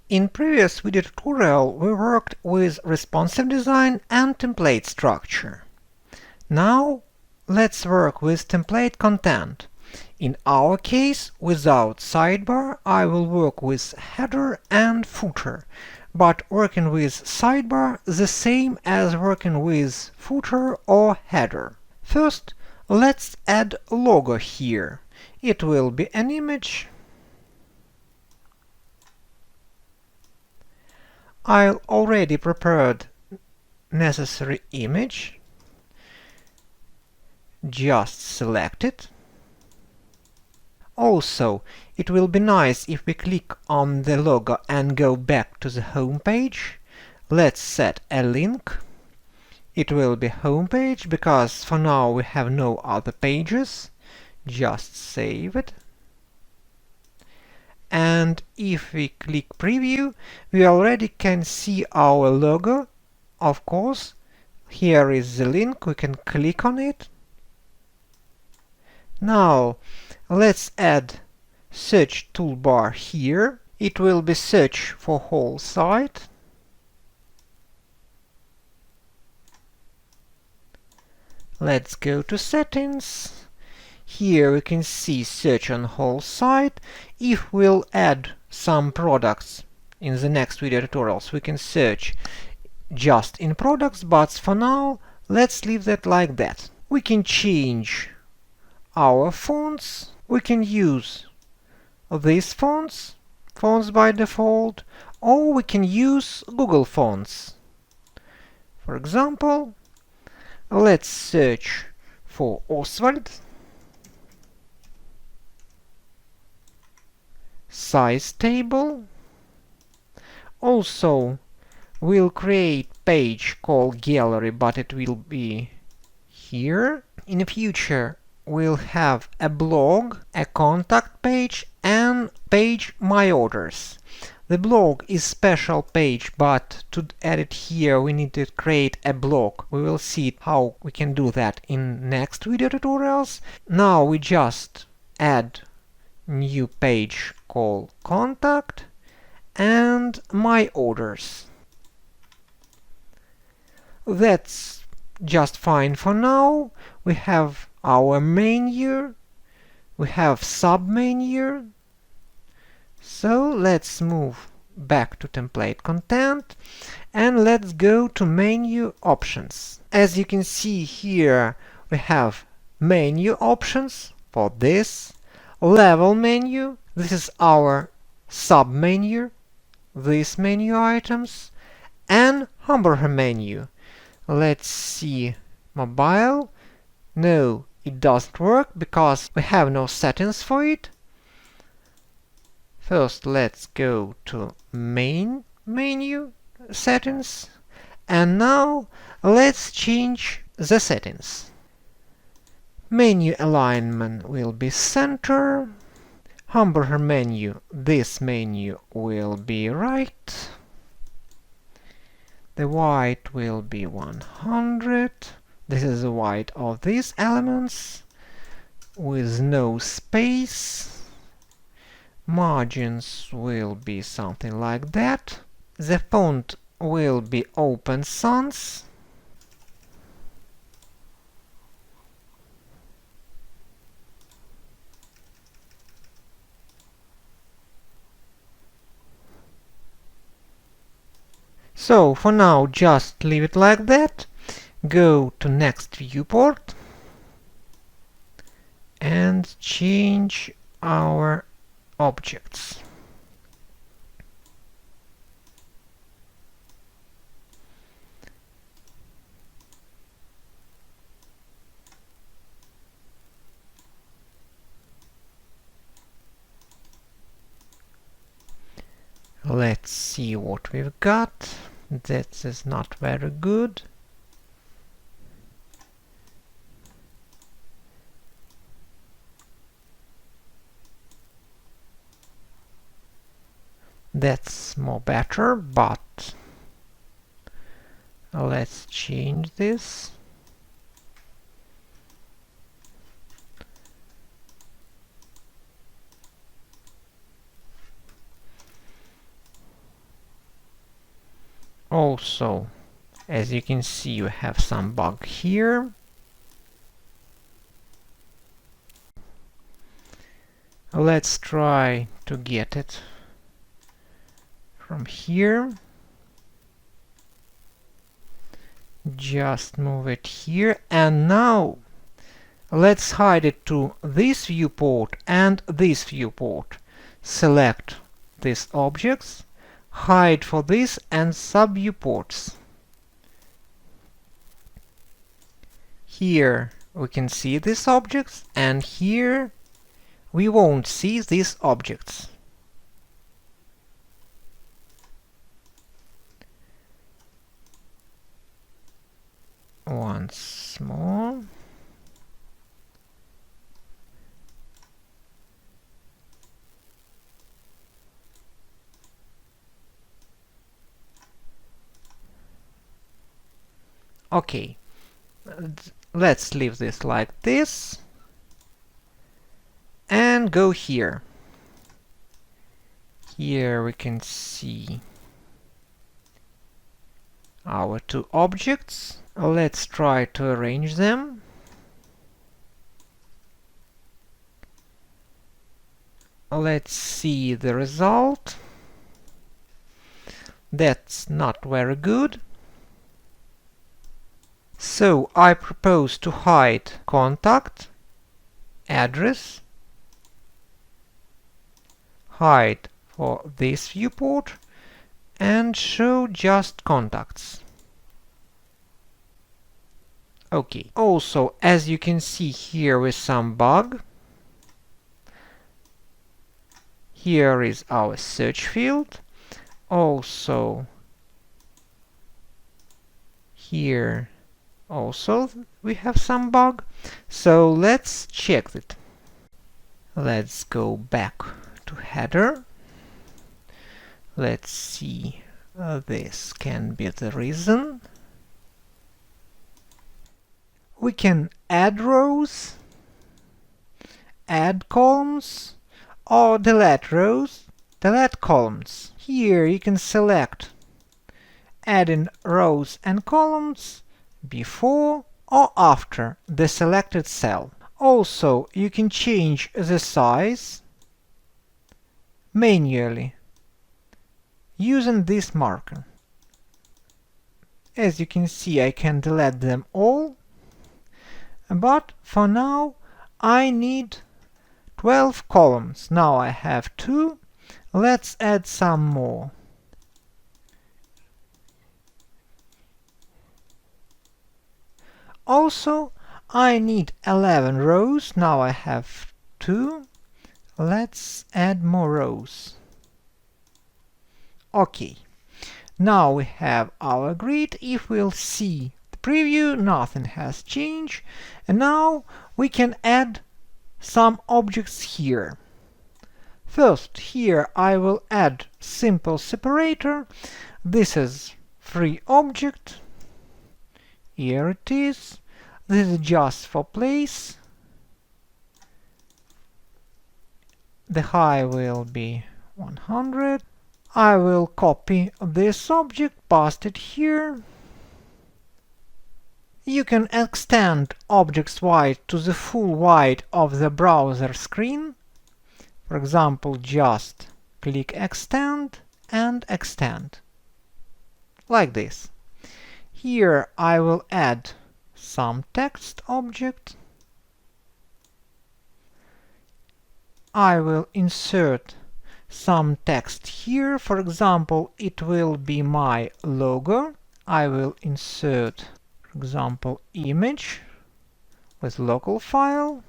In previous video tutorial we worked with responsive design and template structure. Now let's work with template content. In our case, without sidebar, I will work with header and footer, but working with sidebar the same as working with footer or header. First, let's add logo here. It will be an image. I already prepared necessary image. Just select it. Also, it will be nice if we click on the logo and go back to the home page. Let's set a link. It will be home page because for now we have no other pages. Just save it. And if we click preview, we already can see our logo. Of course, here is the link, we can click on it. Now, let's add search toolbar here. It will be search for whole site. Let's go to settings. Here we can see search on whole site. If we'll add some products in the next video tutorials, we can search just in products, but for now, let's leave that like that. We can change our fonts. We can use these fonts by default, or we can use Google Fonts. For example, let's search for Oswald. Size table. Also, we'll create page called gallery, but it will be here. In the future, we'll have a blog, a contact page, and page my orders. The blog is special page, but to add it here we need to create a blog. We will see how we can do that in next video tutorials. Now we just add new page called contact and my orders. That's just fine for now. We have our menu, we have sub-menu. So let's move back to template content and let's go to menu options. As you can see here, we have menu options for this, level menu, this is our sub-menu, these menu items, and hamburger menu. Let's see mobile. No, it doesn't work because we have no settings for it. First, let's go to main menu settings, and now let's change the settings. Menu alignment will be center. Hamburger menu, this menu will be right. The white will be 100. This is the white of these elements with no space. Margins will be something like that. The font will be Open Sans. So for now, just leave it like that. Go to next viewport and change our objects. Let's see what we've got. That is not very good. That's more better, but let's change this. Also, as you can see, you have some bug here. Let's try to get it from here. Just move it here, and now let's hide it to this viewport and this viewport. Select these objects, hide for this and sub-viewports. Here we can see these objects, and here we won't see these objects. Once more. Okay, let's leave this like this and go here. Here we can see our two objects. Let's try to arrange them. Let's see the result. That's not very good. So I propose to hide contact, address, hide for this viewport, and show just contacts. Okay. Also, as you can see here with some bug, here is our search field. Also, here also we have some bug. So let's check it. Let's go back to header. Let's see. This can be the reason. We can add rows, add columns, or delete rows, delete columns. Here you can select adding rows and columns before or after the selected cell. Also, you can change the size manually using this marker. As you can see, I can delete them all, but for now I need 12 columns. Now I have 2. Let's add some more. Also, I need 11 rows. Now I have 2. Let's add more rows. Okay. Now we have our grid. If we'll see the preview, nothing has changed. And now we can add some objects here. First, here I will add simple separator. This is free object. Here it is. This is just for place. The height will be 100. I will copy this object, paste it here. You can extend object's width to the full width of the browser screen. For example, just click Extend and extend. Like this. Here I will add some text object. I will insert some text here. For example, it will be my logo. I will insert, for example, image with local file.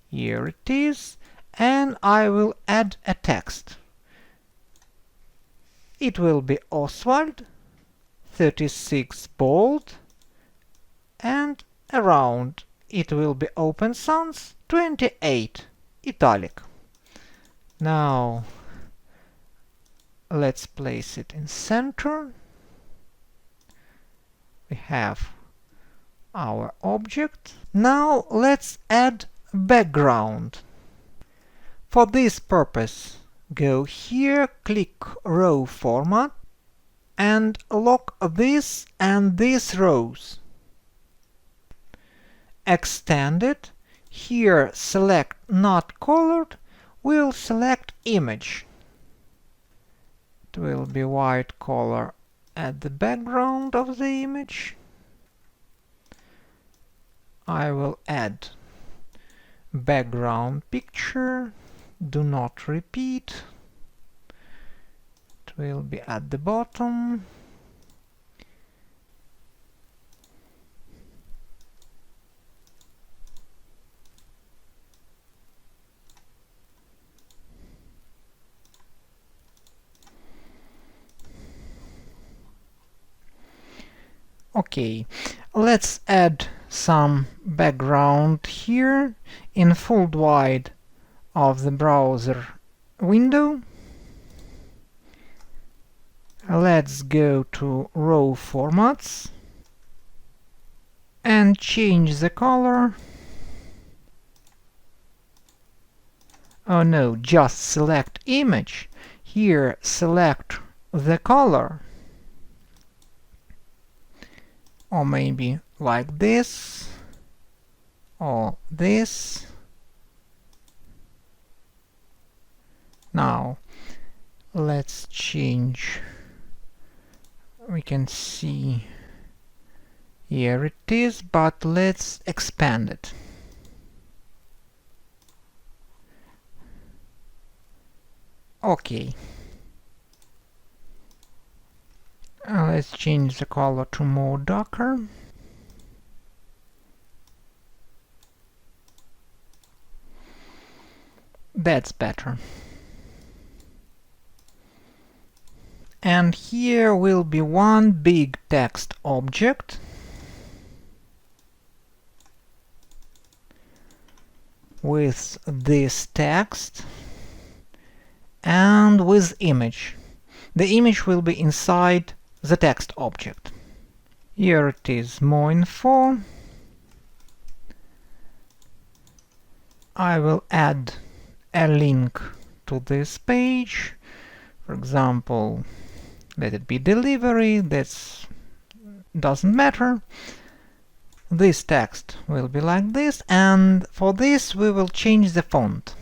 Here it is. And I will add a text. It will be Oswald, 36 bold, and around it will be Open Sans, 28 italic. Now let's place it in center. We have our object. Now let's add background. For this purpose Go here, click Row Format, and lock this and these rows. Extend it. Here select Not Colored. We'll select Image. It will be white color at the background of the image. I will add background picture. Do not repeat. It will be at the bottom. Okay, let's add some background here in full wide of the browser window. Let's go to Row Formats and change the color. Oh no, just select Image. Here select the color. Or maybe like this, or this. Now, let's change. We can see here it is, but let's expand it. Okay. Let's change the color to more darker. That's better. And here will be one big text object with this text and with image. The image will be inside the text object. Here it is, more info. I will add a link to this page. For example, let it be delivery, that doesn't matter. This text will be like this, and for this we will change the font.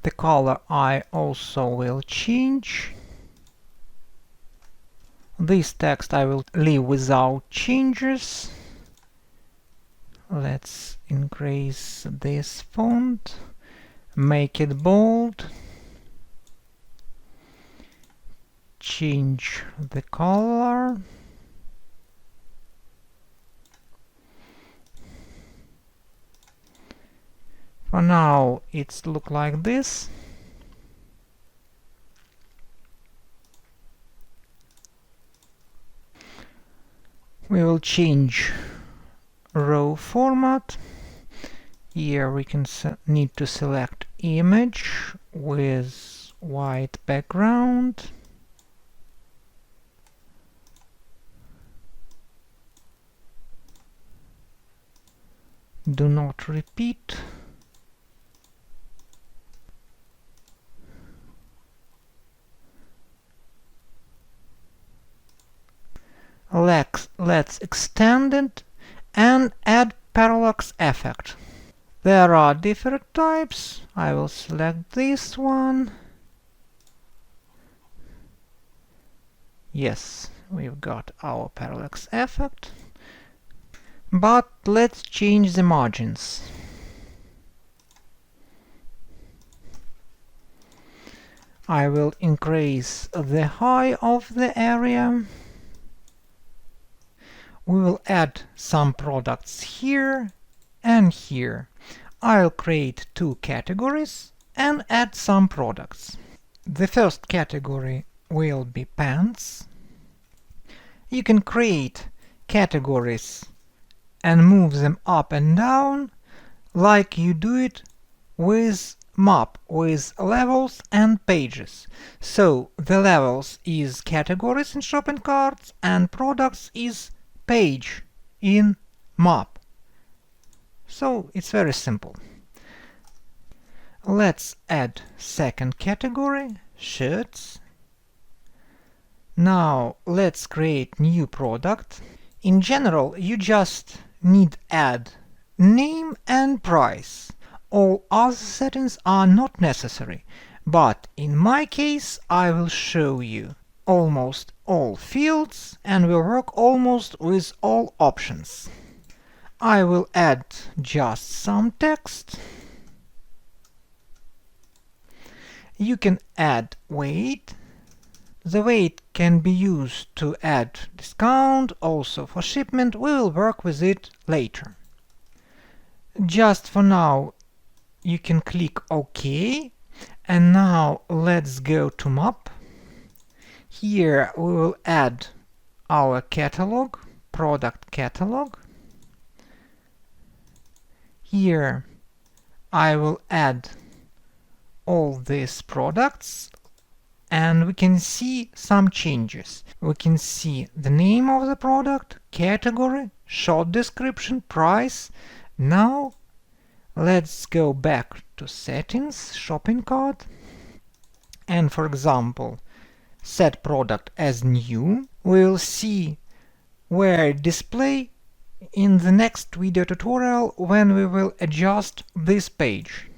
The color I also will change. This text I will leave without changes. Let's increase this font, make it bold, change the color. For now, it's look like this. We will change row format. Here we can need to select image with white background. Do not repeat. Let's extend it and add parallax effect. There are different types. I will select this one. Yes, we've got our parallax effect. But let's change the margins. I will increase the height of the area. We will add some products here and here. I'll create two categories and add some products. The first category will be pants. You can create categories and move them up and down like you do it with map, with levels and pages. So the levels is categories in shopping carts and products is page in map. So it's very simple. Let's add second category, shirts. Now let's create new product. In general, you just need add name and price. All other settings are not necessary, but in my case I will show you almost all fields and will work almost with all options. I will add just some text. You can add weight. The weight can be used to add discount, also for shipment. We will work with it later. Just for now, you can click OK. And now let's go to map. Here we will add our catalog, product catalog. Here I will add all these products, and we can see some changes. We can see the name of the product, category, short description, price. Now let's go back to settings, shopping cart, and for example set product as new. We'll see where display in the next video tutorial when we will adjust this page,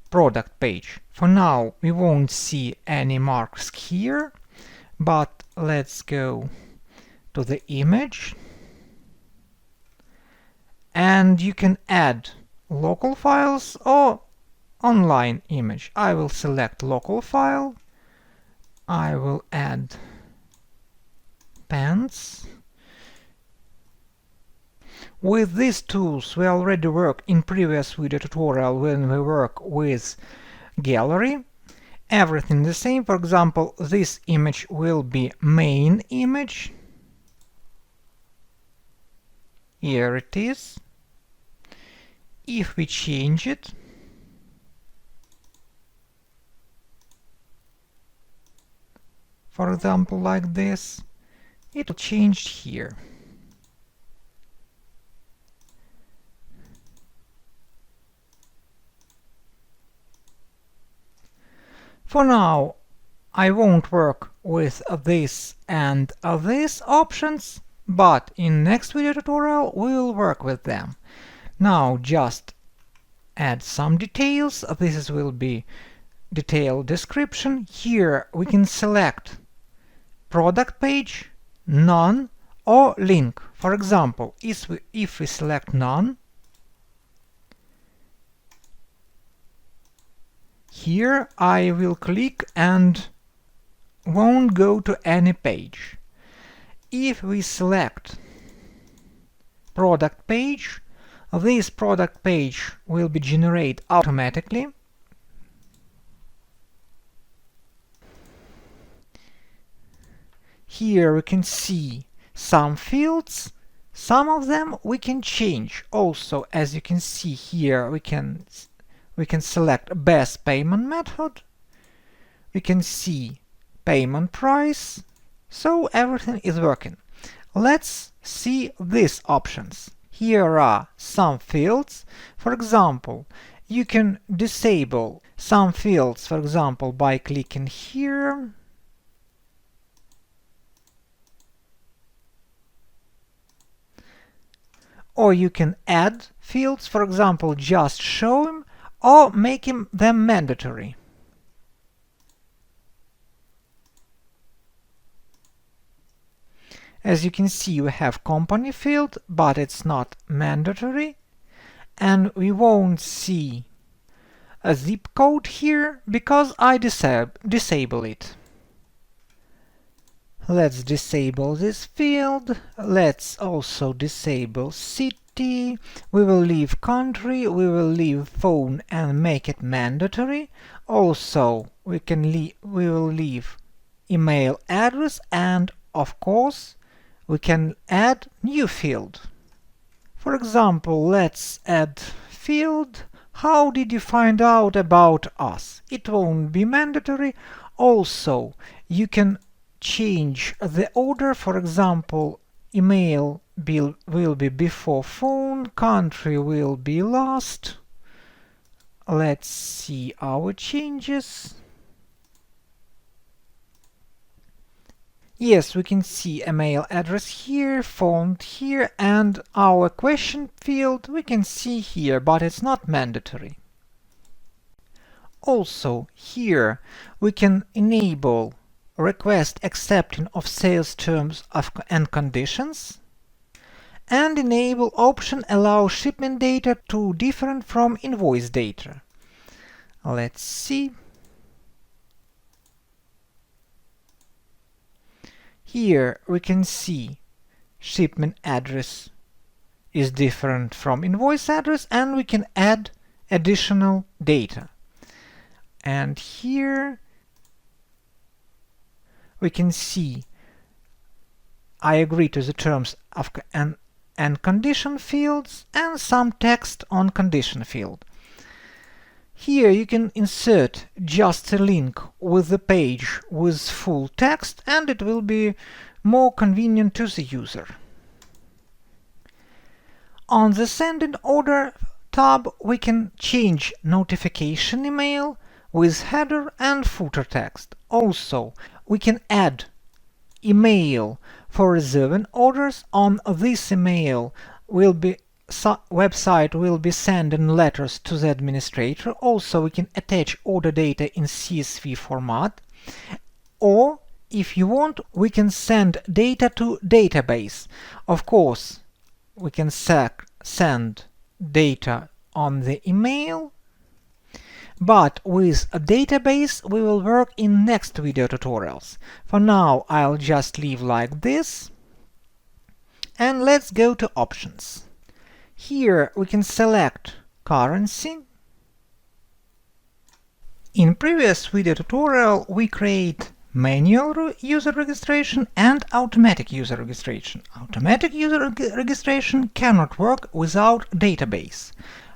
product page. For now we won't see any marks here, but let's go to the image, and you can add local files or online image. I will select local file. I will add pants. With these tools we already work in previous video tutorial when we work with gallery. Everything the same. For example, this image will be main image. Here it is. If we change it, for example like this, it will change here. For now I won't work with this and these options, but in next video tutorial we'll work with them. Now just add some details. This will be detailed description. Here we can select product page, none, or link. For example, if we select none, here I will click and won't go to any page. If we select product page, this product page will be generated automatically. Here we can see some fields. Some of them we can change. Also, as you can see here, we can select best payment method. We can see payment price. So everything is working. Let's see these options. Here are some fields. For example, you can disable some fields, for example, by clicking here. Or you can add fields, for example, just show them or making them mandatory. As you can see, we have company field, but it's not mandatory, and we won't see a zip code here because I disable it. Let's disable this field. Let's also disable city. We will leave country, we will leave phone and make it mandatory. Also, we will leave email address, and of course we can add new field. For example, let's add field. How did you find out about us? It won't be mandatory. Also, you can change the order. For example, email will be before phone, country will be last. Let's see our changes. Yes, we can see email address here, phone here, and our question field we can see here, but it's not mandatory. Also, here we can enable request accepting of sales terms and conditions, and enable option allow shipment data to different from invoice data. Let's see. Here we can see shipment address is different from invoice address, and we can add additional data. And here we can see I agree to the terms of and condition fields and some text on condition field. Here you can insert just a link with the page with full text, and it will be more convenient to the user. On the Sending Order tab, we can change notification email with header and footer text. Also, we can add email for reserving orders. On this email website will be sending letters to the administrator. Also, we can attach order data in CSV format, or if you want, we can send data to database. Of course, we can send data on the email, but with a database we will work in next video tutorials. For now, I'll just leave like this, and let's go to options. Here we can select currency. In previous video tutorial we create manual user registration and automatic user registration. Automatic user registration cannot work without database.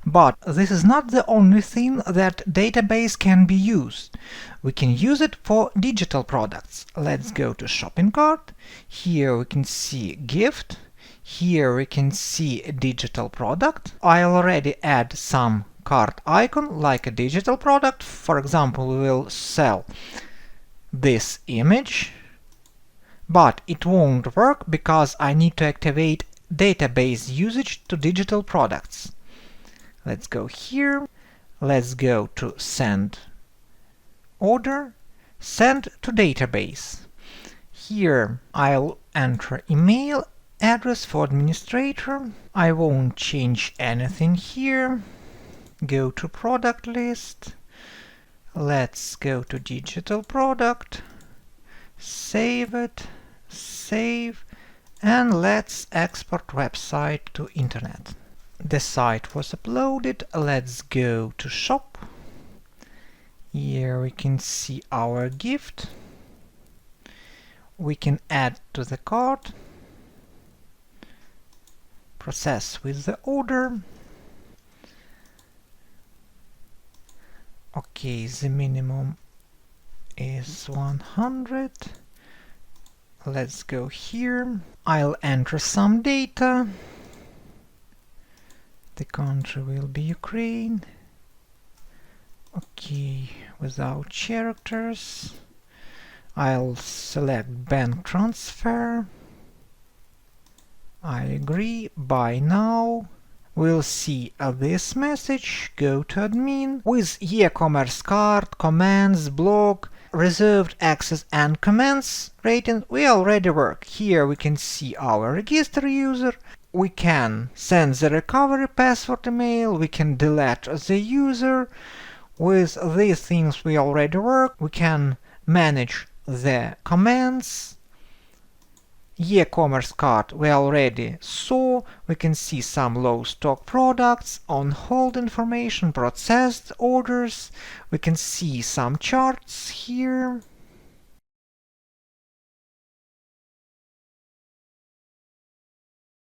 But this is not the only thing that database can be used. We can use it for digital products. Let's go to shopping cart. Here we can see gift. Here we can see a digital product. I already add some cart icon like a digital product. For example, we will sell this image, but it won't work because I need to activate database usage to digital products. Let's go here. Let's go to Send Order, Send to Database. Here I'll enter email address for administrator. I won't change anything here. Go to product list. Let's go to digital product. Save it. Save. And let's export website to internet. The site was uploaded. Let's go to shop. Here we can see our gift. We can add to the cart. Process with the order. Okay, the minimum is 100. Let's go here. I'll enter some data. The country will be Ukraine. Okay, without characters. I'll select bank transfer. I agree. Buy now. We'll see this message. Go to admin. With e-commerce cart, commands, block, reserved access and commands rating, we already work. Here we can see our register user. We can send the recovery password email. We can delete the user. With these things we already work. We can manage the commands. E-commerce cart we already saw. We can see some low stock products, on hold information, processed orders. We can see some charts here.